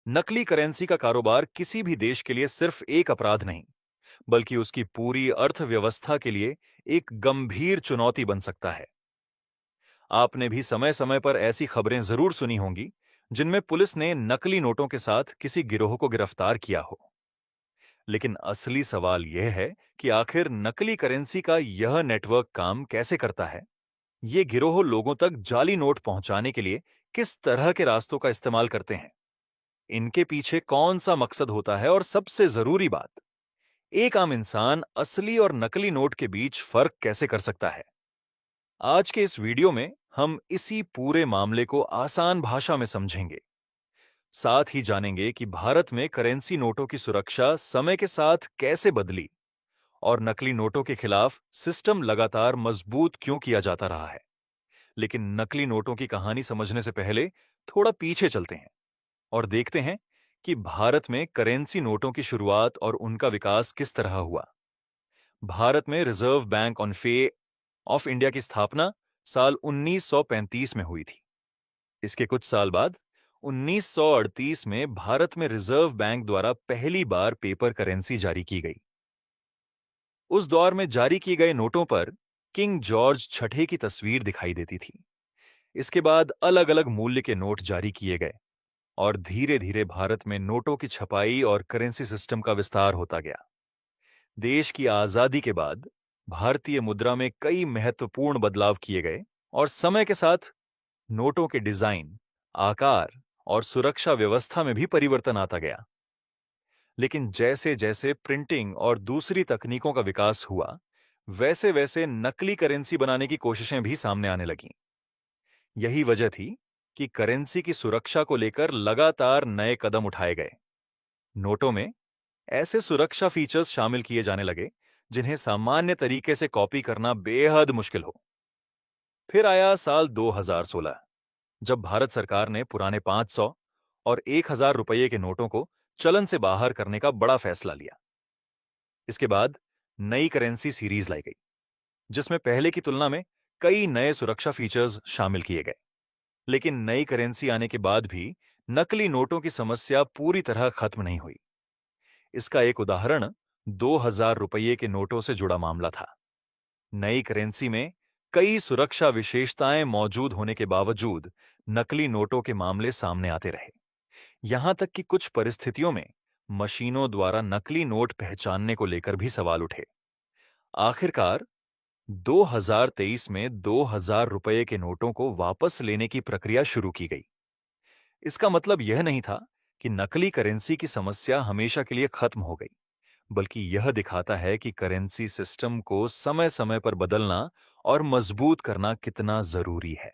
नकली करेंसी का कारोबार किसी भी देश के लिए सिर्फ एक अपराध नहीं, बल्कि उसकी पूरी अर्थव्यवस्था के लिए एक गंभीर चुनौती बन सकता है। आपने भी समय-समय पर ऐसी खबरें जरूर सुनी होंगी, जिनमें पुलिस ने नकली नोटों के साथ किसी गिरोह को गिरफ्तार किया हो। लेकिन असली सवाल यह है कि आखिर नकली करेंसी का यह नेटवर्क काम कैसे करता है? ये गिरोह लोगों तक जाली नोट पहुंचाने के लिए किस तरह के रास्तों का इस्तेमाल करते हैं? इनके पीछे कौन सा मकसद होता है? और सबसे जरूरी बात, एक आम इंसान असली और नकली नोट के बीच फर्क कैसे कर सकता है? आज के इस वीडियो में हम इसी पूरे मामले को आसान भाषा में समझेंगे। साथ ही जानेंगे कि भारत में करेंसी नोटों की सुरक्षा समय के साथ कैसे बदली और नकली नोटों के खिलाफ सिस्टम लगातार मजबूत क्यों किया जाता रहा है। लेकिन नकली नोटों की कहानी समझने से पहले थोड़ा पीछे चलते हैं और देखते हैं कि भारत में करेंसी नोटों की शुरुआत और उनका विकास किस तरह हुआ। भारत में रिजर्व बैंक ऑफ इंडिया की स्थापना साल 1935 में हुई थी। इसके कुछ साल बाद 1938 में भारत में रिजर्व बैंक द्वारा पहली बार पेपर करेंसी जारी की गई। उस दौर में जारी किए गए नोटों पर किंग जॉर्ज छठे की तस्वीर दिखाई देती थी। इसके बाद अलग अलग मूल्य के नोट जारी किए गए और धीरे धीरे भारत में नोटों की छपाई और करेंसी सिस्टम का विस्तार होता गया। देश की आजादी के बाद भारतीय मुद्रा में कई महत्वपूर्ण बदलाव किए गए और समय के साथ नोटों के डिजाइन, आकार और सुरक्षा व्यवस्था में भी परिवर्तन आता गया। लेकिन जैसे जैसे प्रिंटिंग और दूसरी तकनीकों का विकास हुआ, वैसे वैसे नकली करेंसी बनाने की कोशिशें भी सामने आने लगीं। यही वजह थी कि करेंसी की सुरक्षा को लेकर लगातार नए कदम उठाए गए। नोटों में ऐसे सुरक्षा फीचर्स शामिल किए जाने लगे जिन्हें सामान्य तरीके से कॉपी करना बेहद मुश्किल हो। फिर आया साल 2016, जब भारत सरकार ने पुराने 500 और 1000 रुपये के नोटों को चलन से बाहर करने का बड़ा फैसला लिया। इसके बाद नई करेंसी सीरीज लाई गई, जिसमें पहले की तुलना में कई नए सुरक्षा फीचर्स शामिल किए गए। लेकिन नई करेंसी आने के बाद भी नकली नोटों की समस्या पूरी तरह खत्म नहीं हुई। इसका एक उदाहरण 2000 रुपये के नोटों से जुड़ा मामला था। नई करेंसी में कई सुरक्षा विशेषताएं मौजूद होने के बावजूद नकली नोटों के मामले सामने आते रहे। यहां तक कि कुछ परिस्थितियों में मशीनों द्वारा नकली नोट पहचानने को लेकर भी सवाल उठे। आखिरकार 2023 में 2000 रुपये के नोटों को वापस लेने की प्रक्रिया शुरू की गई। इसका मतलब यह नहीं था कि नकली करेंसी की समस्या हमेशा के लिए खत्म हो गई, बल्कि यह दिखाता है कि करेंसी सिस्टम को समय समय पर बदलना और मजबूत करना कितना जरूरी है।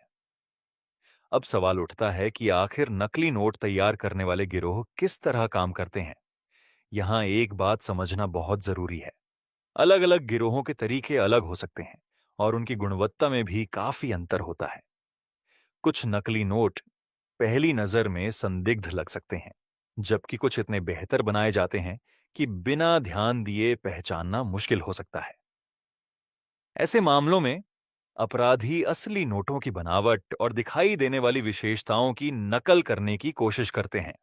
अब सवाल उठता है कि आखिर नकली नोट तैयार करने वाले गिरोह किस तरह काम करते हैं। यहां एक बात समझना बहुत जरूरी है। अलग अलग गिरोहों के तरीके अलग हो सकते हैं और उनकी गुणवत्ता में भी काफी अंतर होता है। कुछ नकली नोट पहली नजर में संदिग्ध लग सकते हैं, जबकि कुछ इतने बेहतर बनाए जाते हैं कि बिना ध्यान दिए पहचानना मुश्किल हो सकता है। ऐसे मामलों में अपराधी असली नोटों की बनावट और दिखाई देने वाली विशेषताओं की नकल करने की कोशिश करते हैं।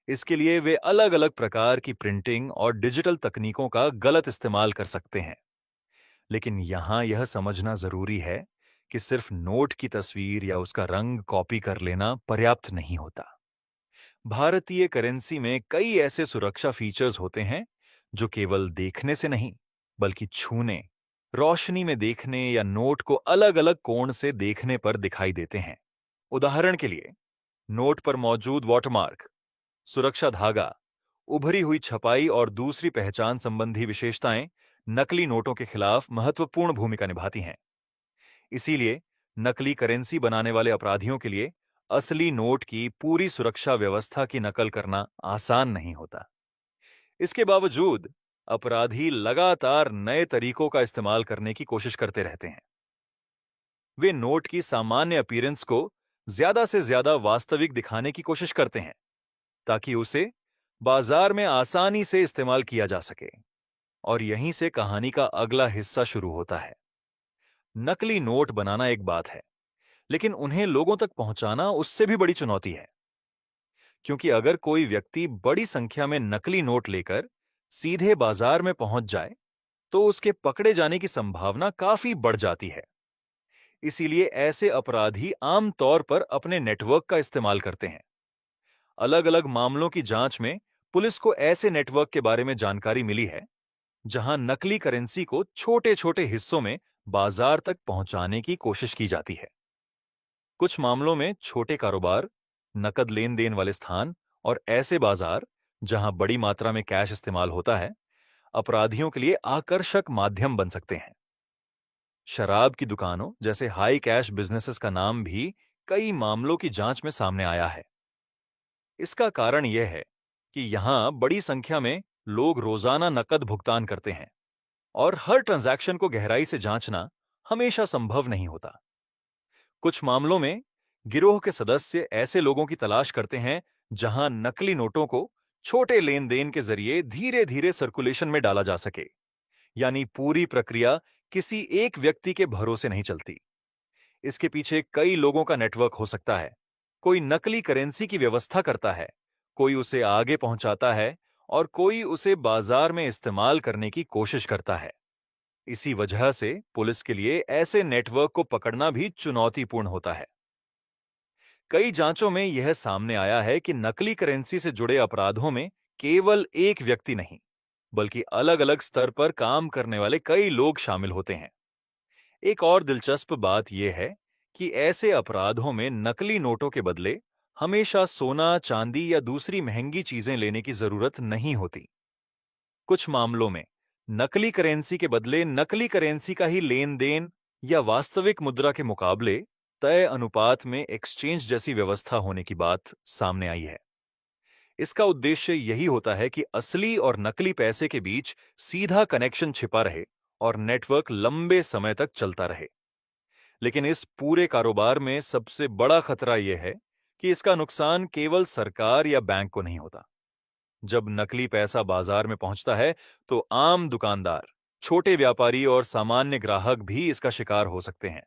इसके लिए वे अलग अलग प्रकार की प्रिंटिंग और डिजिटल तकनीकों का गलत इस्तेमाल कर सकते हैं। लेकिन यहां यह समझना जरूरी है कि सिर्फ नोट की तस्वीर या उसका रंग कॉपी कर लेना पर्याप्त नहीं होता। भारतीय करेंसी में कई ऐसे सुरक्षा फीचर्स होते हैं जो केवल देखने से नहीं, बल्कि छूने, रोशनी में देखने या नोट को अलग अलग कोण से देखने पर दिखाई देते हैं। उदाहरण के लिए, नोट पर मौजूद वाटरमार्क, सुरक्षा धागा, उभरी हुई छपाई और दूसरी पहचान संबंधी विशेषताएं नकली नोटों के खिलाफ महत्वपूर्ण भूमिका निभाती हैं। इसीलिए नकली करेंसी बनाने वाले अपराधियों के लिए असली नोट की पूरी सुरक्षा व्यवस्था की नकल करना आसान नहीं होता। इसके बावजूद अपराधी लगातार नए तरीकों का इस्तेमाल करने की कोशिश करते रहते हैं। वे नोट की सामान्य अपीयरेंस को ज्यादा से ज्यादा वास्तविक दिखाने की कोशिश करते हैं, ताकि उसे बाजार में आसानी से इस्तेमाल किया जा सके। और यहीं से कहानी का अगला हिस्सा शुरू होता है। नकली नोट बनाना एक बात है, लेकिन उन्हें लोगों तक पहुंचाना उससे भी बड़ी चुनौती है। क्योंकि अगर कोई व्यक्ति बड़ी संख्या में नकली नोट लेकर सीधे बाजार में पहुंच जाए, तो उसके पकड़े जाने की संभावना काफी बढ़ जाती है। इसीलिए ऐसे अपराधी आम तौर पर अपने नेटवर्क का इस्तेमाल करते हैं। अलग-अलग मामलों की जांच में पुलिस को ऐसे नेटवर्क के बारे में जानकारी मिली है, जहां नकली करेंसी को छोटे-छोटे हिस्सों में बाजार तक पहुंचाने की कोशिश की जाती है। कुछ मामलों में छोटे कारोबार, नकद लेन देन वाले स्थान और ऐसे बाजार जहां बड़ी मात्रा में कैश इस्तेमाल होता है, अपराधियों के लिए आकर्षक माध्यम बन सकते हैं। शराब की दुकानों जैसे हाई कैश बिजनेसेस का नाम भी कई मामलों की जांच में सामने आया है। इसका कारण यह है कि यहां बड़ी संख्या में लोग रोजाना नकद भुगतान करते हैं और हर ट्रांजैक्शन को गहराई से जांचना हमेशा संभव नहीं होता। कुछ मामलों में गिरोह के सदस्य ऐसे लोगों की तलाश करते हैं जहां नकली नोटों को छोटे लेन देन के जरिए धीरे धीरे सर्कुलेशन में डाला जा सके, यानी पूरी प्रक्रिया किसी एक व्यक्ति के भरोसे नहीं चलती। इसके पीछे कई लोगों का नेटवर्क हो सकता है। कोई नकली करेंसी की व्यवस्था करता है, कोई उसे आगे पहुंचाता है और कोई उसे बाजार में इस्तेमाल करने की कोशिश करता है। इसी वजह से पुलिस के लिए ऐसे नेटवर्क को पकड़ना भी चुनौतीपूर्ण होता है। कई जांचों में यह सामने आया है कि नकली करेंसी से जुड़े अपराधों में केवल एक व्यक्ति नहीं, बल्कि अलग-अलग स्तर पर काम करने वाले कई लोग शामिल होते हैं। एक और दिलचस्प बात यह है कि ऐसे अपराधों में नकली नोटों के बदले हमेशा सोना, चांदी या दूसरी महंगी चीजें लेने की जरूरत नहीं होती। कुछ मामलों में नकली करेंसी के बदले नकली करेंसी का ही लेन देन या वास्तविक मुद्रा के मुकाबले तय अनुपात में एक्सचेंज जैसी व्यवस्था होने की बात सामने आई है। इसका उद्देश्य यही होता है कि असली और नकली पैसे के बीच सीधा कनेक्शन छिपा रहे और नेटवर्क लंबे समय तक चलता रहे। लेकिन इस पूरे कारोबार में सबसे बड़ा खतरा यह है कि इसका नुकसान केवल सरकार या बैंक को नहीं होता। जब नकली पैसा बाजार में पहुंचता है, तो आम दुकानदार, छोटे व्यापारी और सामान्य ग्राहक भी इसका शिकार हो सकते हैं।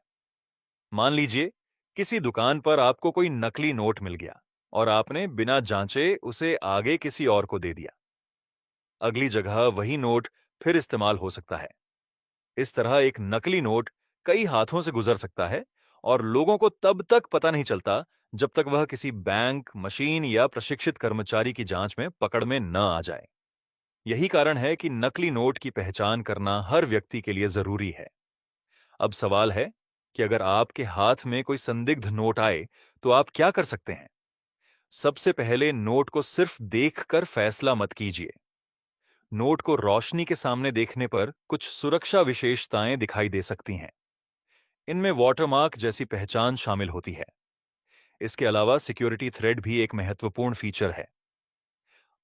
मान लीजिए, किसी दुकान पर आपको कोई नकली नोट मिल गया और आपने बिना जांचे उसे आगे किसी और को दे दिया। अगली जगह वही नोट फिर इस्तेमाल हो सकता है। इस तरह एक नकली नोट कई हाथों से गुजर सकता है और लोगों को तब तक पता नहीं चलता जब तक वह किसी बैंक, मशीन या प्रशिक्षित कर्मचारी की जांच में पकड़ में न आ जाए। यही कारण है कि नकली नोट की पहचान करना हर व्यक्ति के लिए जरूरी है। अब सवाल है कि अगर आपके हाथ में कोई संदिग्ध नोट आए, तो आप क्या कर सकते हैं? सबसे पहले नोट को सिर्फ देखकर फैसला मत कीजिए। नोट को रोशनी के सामने देखने पर कुछ सुरक्षा विशेषताएं दिखाई दे सकती हैं। इनमें वाटरमार्क जैसी पहचान शामिल होती है। इसके अलावा सिक्योरिटी थ्रेड भी एक महत्वपूर्ण फीचर है।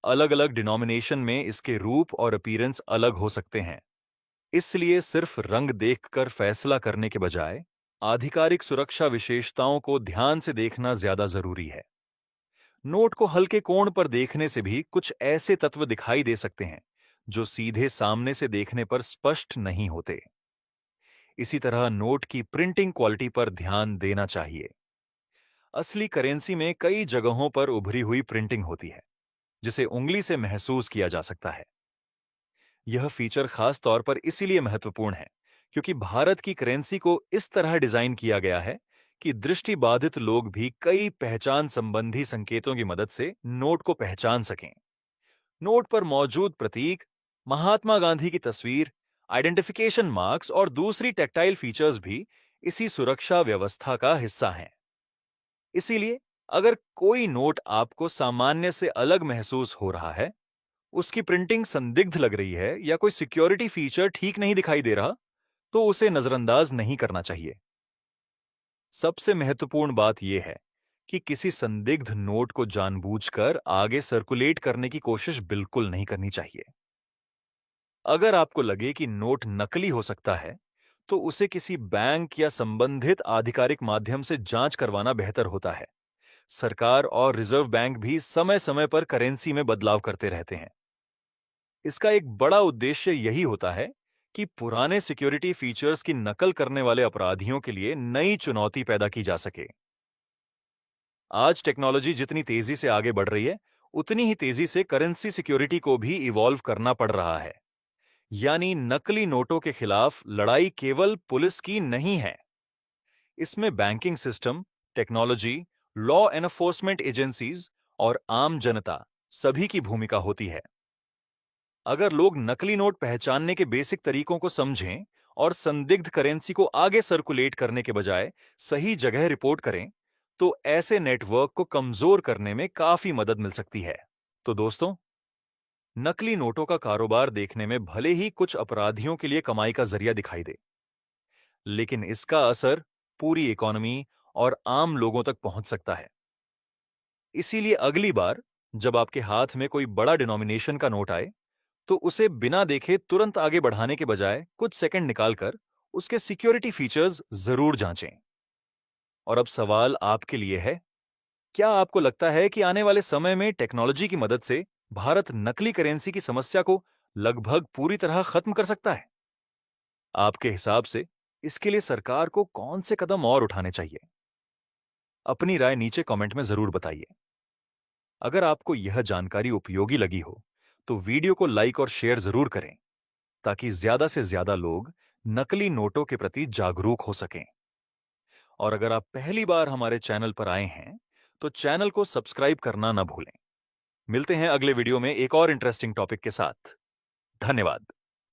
अलग-अलग डिनोमिनेशन में इसके रूप और अपीयरेंस अलग हो सकते हैं। इसलिए सिर्फ रंग देखकर फैसला करने के बजाय आधिकारिक सुरक्षा विशेषताओं को ध्यान से देखना ज्यादा जरूरी है। नोट को हल्के कोण पर देखने से भी कुछ ऐसे तत्व दिखाई दे सकते हैं जो सीधे सामने से देखने पर स्पष्ट नहीं होते। इसी तरह नोट की प्रिंटिंग क्वालिटी पर ध्यान देना चाहिए। असली करेंसी में कई जगहों पर उभरी हुई प्रिंटिंग होती है, जिसे उंगली से महसूस किया जा सकता है। यह फीचर खास तौर पर इसीलिए महत्वपूर्ण है क्योंकि भारत की करेंसी को इस तरह डिजाइन किया गया है कि दृष्टिबाधित लोग भी कई पहचान संबंधी संकेतों की मदद से नोट को पहचान सकें। नोट पर मौजूद प्रतीक, महात्मा गांधी की तस्वीर, आइडेंटिफिकेशन मार्क्स और दूसरी टेक्टाइल फीचर्स भी इसी सुरक्षा व्यवस्था का हिस्सा हैं। इसीलिए अगर कोई नोट आपको सामान्य से अलग महसूस हो रहा है, उसकी प्रिंटिंग संदिग्ध लग रही है या कोई सिक्योरिटी फीचर ठीक नहीं दिखाई दे रहा, तो उसे नजरअंदाज नहीं करना चाहिए। सबसे महत्वपूर्ण बात यह है कि किसी संदिग्ध नोट को जानबूझकर आगे सर्कुलेट करने की कोशिश बिल्कुल नहीं करनी चाहिए। अगर आपको लगे कि नोट नकली हो सकता है, तो उसे किसी बैंक या संबंधित आधिकारिक माध्यम से जांच करवाना बेहतर होता है। सरकार और रिजर्व बैंक भी समय समय पर करेंसी में बदलाव करते रहते हैं। इसका एक बड़ा उद्देश्य यही होता है कि पुराने सिक्योरिटी फीचर्स की नकल करने वाले अपराधियों के लिए नई चुनौती पैदा की जा सके। आज टेक्नोलॉजी जितनी तेजी से आगे बढ़ रही है, उतनी ही तेजी से करेंसी सिक्योरिटी को भी इवॉल्व करना पड़ रहा है। यानी नकली नोटों के खिलाफ लड़ाई केवल पुलिस की नहीं है। इसमें banking system, technology, law enforcement agencies और आम जनता सभी की भूमिका होती है। अगर लोग नकली नोट पहचानने के बेसिक तरीकों को समझें और संदिग्ध करेंसी को आगे सर्कुलेट करने के बजाय सही जगह रिपोर्ट करें, तो ऐसे नेटवर्क को कमजोर करने में काफी मदद मिल सकती है। तो दोस्तों, नकली नोटों का कारोबार देखने में भले ही कुछ अपराधियों के लिए कमाई का जरिया दिखाई दे, लेकिन इसका असर पूरी इकोनॉमी और आम लोगों तक पहुंच सकता है। इसीलिए अगली बार जब आपके हाथ में कोई बड़ा डिनोमिनेशन का नोट आए, तो उसे बिना देखे तुरंत आगे बढ़ाने के बजाय कुछ सेकंड निकालकर उसके सिक्योरिटी फीचर्स जरूर जांचें। और अब सवाल आपके लिए है, क्या आपको लगता है कि आने वाले समय में टेक्नोलॉजी की मदद से भारत नकली करेंसी की समस्या को लगभग पूरी तरह खत्म कर सकता है? आपके हिसाब से इसके लिए सरकार को कौन से कदम और उठाने चाहिए? अपनी राय नीचे कमेंट में जरूर बताइए। अगर आपको यह जानकारी उपयोगी लगी हो, तो वीडियो को लाइक और शेयर जरूर करें, ताकि ज्यादा से ज्यादा लोग नकली नोटों के प्रति जागरूक हो सकें। और अगर आप पहली बार हमारे चैनल पर आए हैं, तो चैनल को सब्सक्राइब करना ना भूलें। मिलते हैं अगले वीडियो में एक और इंटरेस्टिंग टॉपिक के साथ। धन्यवाद।